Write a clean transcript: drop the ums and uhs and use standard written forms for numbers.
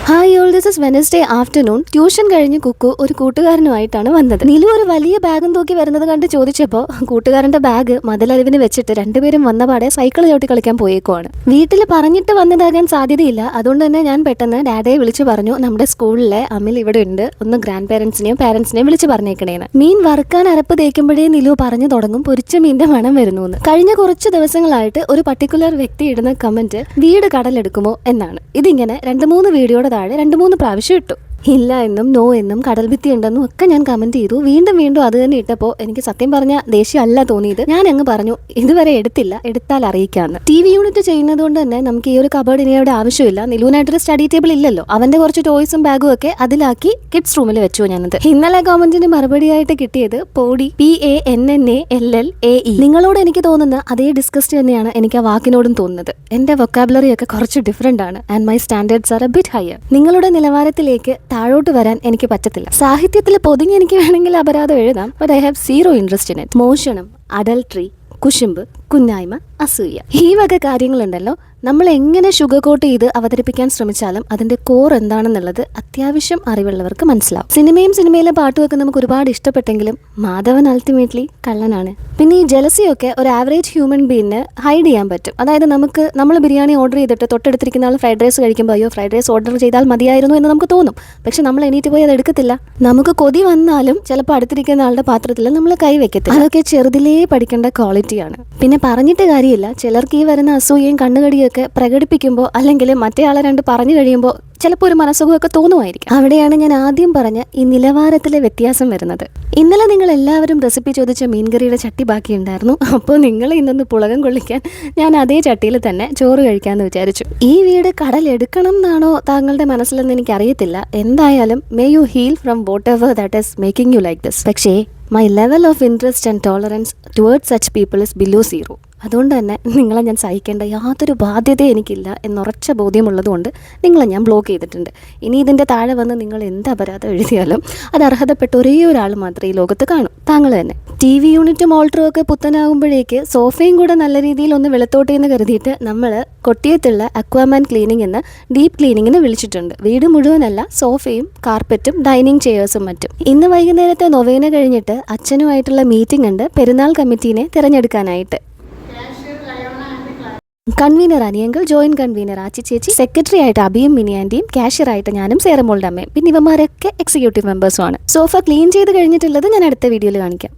Hi all, this is Wednesday afternoon. Tuition കഴിഞ്ഞ് കുക്കു ഒരു കൂട്ടുകാരനുമായിട്ടാണ് വന്നത്. നിലു ഒരു വലിയ ബാഗും തൂക്കി വരുന്നത് കണ്ട് ചോദിച്ചപ്പോൾ കൂട്ടുകാരന്റെ ബാഗ് മതിലരിവിന് വെച്ചിട്ട് രണ്ടുപേരും വന്നപാടെ സൈക്കിൾ ചവിട്ടി കളിക്കാൻ പോയേക്കുവാണ്. വീട്ടിൽ പറഞ്ഞിട്ട് വന്നതാകാൻ സാധ്യതയില്ല. അതുകൊണ്ട് തന്നെ ഞാൻ പെട്ടെന്ന് ഡാഡയെ വിളിച്ചു പറഞ്ഞു, നമ്മുടെ സ്കൂളിലെ അമിൽ ഇവിടെ ഉണ്ട്, ഒന്ന് ഗ്രാൻഡ് പേരൻസിനെയും പാരന്റ്സിനെയും വിളിച്ച് പറഞ്ഞേക്കണേന്ന്. മീൻ വറുക്കാൻ അരപ്പ് തേക്കുമ്പോഴേ നിലു പറഞ്ഞു തുടങ്ങും പൊരിച്ച മീൻ്റെ മണം വരുന്നു എന്ന്. കഴിഞ്ഞ കുറച്ച് ദിവസങ്ങളായിട്ട് ഒരു പർട്ടിക്കുലർ വ്യക്തി ഇടുന്ന കമന്റ് വീട് കടലെടുക്കുമോ എന്നാണ്. ഇതിങ്ങനെ 2-3 വീഡിയോയുടെ താഴെ 2-3 പ്രാവശ്യം ഇട്ടു. ഇല്ല എന്നും നോ എന്നും കടൽ ഭിത്തി ഉണ്ടെന്നും ഒക്കെ ഞാൻ കമന്റ് ചെയ്തു. വീണ്ടും അത് തന്നെ ഇട്ടപ്പോൾ എനിക്ക് സത്യം പറഞ്ഞ ദേഷ്യമല്ല തോന്നിയത്. ഞാൻ അങ്ങ് പറഞ്ഞു ഇതുവരെ എടുത്തില്ല, എടുത്താൽ അറിയിക്കാന്ന്. TV യൂണിറ്റ് ചെയ്യുന്നത് കൊണ്ട് തന്നെ നമുക്ക് ഈ ഒരു കബേർഡ് ഇനിയുടെ ആവശ്യമില്ല. നിലൂനായിട്ടൊരു സ്റ്റഡി ടേബിൾ ഇല്ലല്ലോ. അവന്റെ കുറച്ച് ടോയ്സും ബാഗും ഒക്കെ അതിലാക്കി കിഡ്സ് റൂമിൽ വെച്ചു ഞാനത്. ഇന്നലെ കമന്റിന് മറുപടിയായിട്ട് കിട്ടിയത് പോടി PANNALLAE. നിങ്ങളോട് എനിക്ക് തോന്നുന്ന അതേ ഡിസ്കസ്റ്റ് തന്നെയാണ് എനിക്ക് ആ വാക്കിനോടും തോന്നുന്നത്. എന്റെ വൊക്കാബുലറി ഒക്കെ കുറച്ച് ഡിഫറെന്റ് ആണ് and my standards R A bit higher. നിങ്ങളുടെ നിലവാരത്തിലേക്ക് താഴോട്ട് വരാൻ എനിക്ക് പറ്റത്തില്ല. സാഹിത്യത്തിൽ പൊതുങ്ങി എനിക്ക് വേണമെങ്കിൽ അപരാധം എഴുതാം, but I have zero interest in it. മോഷണം, അഡൾട്ടറി, കുശുമ്പ്, കുന്നായ്മ, അസൂയ, ഈ വക കാര്യങ്ങളുണ്ടല്ലോ, നമ്മൾ എങ്ങനെ ഷുഗർ കോട്ട് ചെയ്ത് അവതരിപ്പിക്കാൻ ശ്രമിച്ചാലും അതിന്റെ കോർ എന്താണെന്നുള്ളത് അത്യാവശ്യം അറിവുള്ളവർക്ക് മനസ്സിലാവും. സിനിമയിലെ പാട്ടുമൊക്കെ നമുക്ക് ഒരുപാട് ഇഷ്ടപ്പെട്ടെങ്കിലും മാധവൻ അൾട്ടിമേറ്റ്ലി കള്ളനാണ്. പിന്നെ ഈ ജലസിയൊക്കെ ഒരു ആവറേജ് ഹ്യൂമൻ ബീയിന് ഹൈഡ് ചെയ്യാൻ പറ്റും. അതായത് നമ്മൾ ബിരിയാണി ഓർഡർ ചെയ്തിട്ട് തൊട്ടടുത്തിരിക്കുന്ന ആൾ ഫ്രൈഡ് റൈസ് കഴിക്കുമ്പോൾ അയ്യോ ഫ്രൈഡ് റൈസ് ഓർഡർ ചെയ്താൽ മതിയായിരുന്നു എന്ന് നമുക്ക് തോന്നും. പക്ഷെ നമ്മൾ എണീറ്റ് പോയി അത് എടുക്കത്തില്ല. നമുക്ക് കൊതി വന്നാലും ചിലപ്പോൾ അടുത്തിരിക്കുന്ന ആളുടെ പാത്രത്തിൽ നമ്മൾ കൈ വെക്കത്തില്ല. അതൊക്കെ ചെറുതിലേ പഠിക്കേണ്ട ക്വാളിറ്റിയാണ്. പിന്നെ പറഞ്ഞിട്ട് കാര്യമില്ല, ചിലർക്ക് ഈ വരുന്ന അസൂയയും കണ്ണുകടിയൊക്കെ പ്രകടിപ്പിക്കുമ്പോൾ അല്ലെങ്കിൽ മറ്റേ ആളെ രണ്ട് പറഞ്ഞു കഴിയുമ്പോൾ ചിലപ്പോൾ ഒരു മനസ്സുഖമൊക്കെ തോന്നുമായിരിക്കും. അവിടെയാണ് ഞാൻ ആദ്യം പറഞ്ഞ ഈ നിലവാരത്തിലെ വ്യത്യാസം വരുന്നത്. ഇന്നലെ നിങ്ങൾ എല്ലാവരും റെസിപ്പി ചോദിച്ച മീൻകറിയുടെ ചട്ടി ബാക്കിയുണ്ടായിരുന്നു. അപ്പോൾ നിങ്ങൾ ഇന്നൊന്ന് പുളകം കൊള്ളിക്കാൻ ഞാൻ അതേ ചട്ടിയിൽ തന്നെ ചോറ് കഴിക്കാമെന്ന് വിചാരിച്ചു. ഈ വീട് കടലെടുക്കണം എന്നാണോ താങ്കളുടെ മനസ്സിലെന്ന് എനിക്കറിയത്തില്ല. എന്തായാലും may you heal from whatever that is making you like this. പക്ഷേ my level of interest and tolerance towards such people is below 0. അതുകൊണ്ട് തന്നെ നിങ്ങളെ ഞാൻ സഹിക്കേണ്ട യാതൊരു ബാധ്യതയും എനിക്കില്ല എന്നുറച്ച ബോധ്യമുള്ളതുകൊണ്ട് നിങ്ങളെ ഞാൻ ബ്ലോക്ക് ചെയ്തിട്ടുണ്ട്. ഇനി ഇതിൻ്റെ താഴെ വന്ന് നിങ്ങൾ എന്ത് അപരാധം എഴുതിയാലും അത് അർഹതപ്പെട്ട ഒരേ ഒരാൾ മാത്രമേ ഈ ലോകത്ത് കാണൂ, താങ്കൾ തന്നെ. TV യൂണിറ്റും ഓൾട്ടറും ഒക്കെ പുത്തനാകുമ്പോഴേക്ക് സോഫയും കൂടെ നല്ല രീതിയിൽ ഒന്ന് വെളുത്തോട്ടെ എന്ന് കരുതിയിട്ട് നമ്മൾ കൊട്ടിയത്തുള്ള അക്വാമാൻ ക്ലീനിങ് എന്ന് ഡീപ്പ് ക്ലീനിങ്ങിന് വിളിച്ചിട്ടുണ്ട്. വീട് മുഴുവനല്ല, സോഫയും കാർപ്പറ്റും ഡൈനിങ് ചെയേഴ്സും മറ്റും. ഇന്ന് വൈകുന്നേരത്തെ നൊവേന കഴിഞ്ഞിട്ട് അച്ഛനുമായിട്ടുള്ള മീറ്റിംഗ് ഉണ്ട് പെരുന്നാൾ കമ്മിറ്റീനെ തിരഞ്ഞെടുക്കാനായിട്ട്. കൺവീനർ അനിയങ്കൾ, ജോയിന്റ് കൺവീനർ ആച്ചി ചേച്ചി, സെക്രട്ടറി ആയിട്ട് അബിയും മിനി ആൻറ്റിയും, ക്യാഷ്യർ ആയിട്ട് ഞാനും സേറമോളുടെ അമ്മയും. പിന്നെ ഇവന്മാരൊക്കെ എക്സിക്യൂട്ടീവ് മെമ്പേഴ്സും ആണ്. സോഫ ക്ലീൻ ചെയ്ത് കഴിഞ്ഞിട്ടുള്ളത് ഞാൻ അടുത്ത വീഡിയോയിൽ കാണിക്കാം.